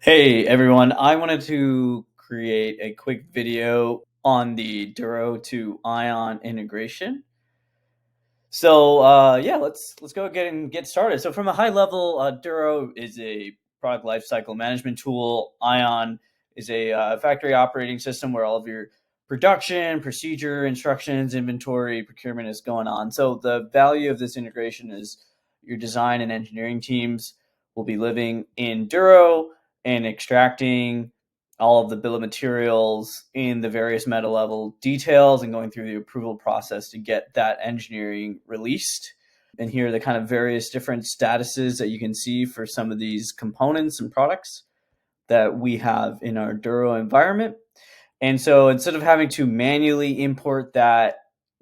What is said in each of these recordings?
Hey everyone, I wanted to create a quick video on the Duro to Ion integration. So yeah, let's go ahead and get started. So from a high level, Duro is a product lifecycle management tool. Ion is a factory operating system where all of your production, procedure, instructions, inventory, procurement is going on. So the value of this integration is your design and engineering teams will be living in Duro and extracting all of the bill of materials in the various meta level details and going through the approval process to get that engineering released. And here are the kind of various different statuses that you can see for some of these components and products that we have in our Duro environment. And so instead of having to manually import that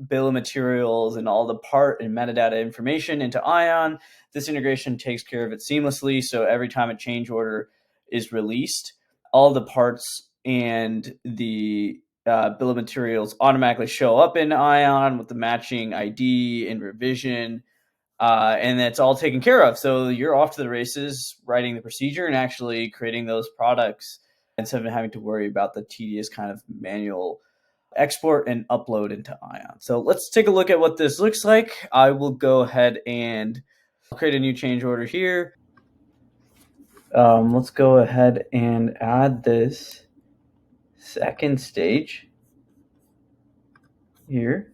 bill of materials and all the part and metadata information into Ion, this integration takes care of it seamlessly. So every time a change order is released, all the parts and the bill of materials automatically show up in Ion with the matching ID and revision, and that's all taken care of. So you're off to the races writing the procedure and actually creating those products instead of having to worry about the tedious kind of manual export and upload into Ion. So let's take a look at what this looks like. I will go ahead and create a new change order here. Let's go ahead and add this second stage here.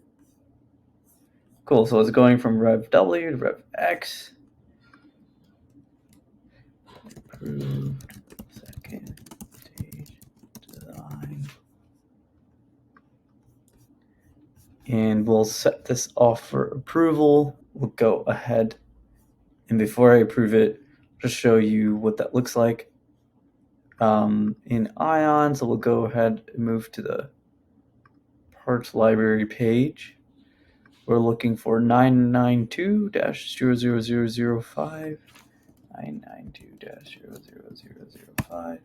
Cool, so it's going from Rev W to Rev X. Approved second stage design. And we'll set this off for approval. We'll go ahead, and before I approve it, just show you what that looks like in Ion. So we'll go ahead and move to the parts library page. We're looking for 992-00005. 992-00005.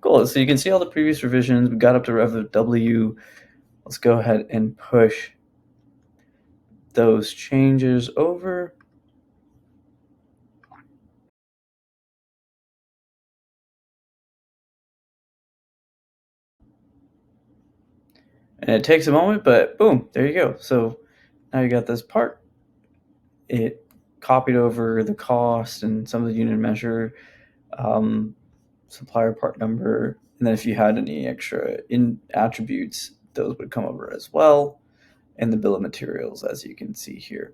Cool. So you can see all the previous revisions. We got up to Rev W. Let's go ahead and push those changes over. And it takes a moment, but boom, there you go. So now you got this part. It copied over the cost and some of the unit measure, supplier part number, and then if you had any extra in attributes, those would come over as well, and the bill of materials, as you can see here.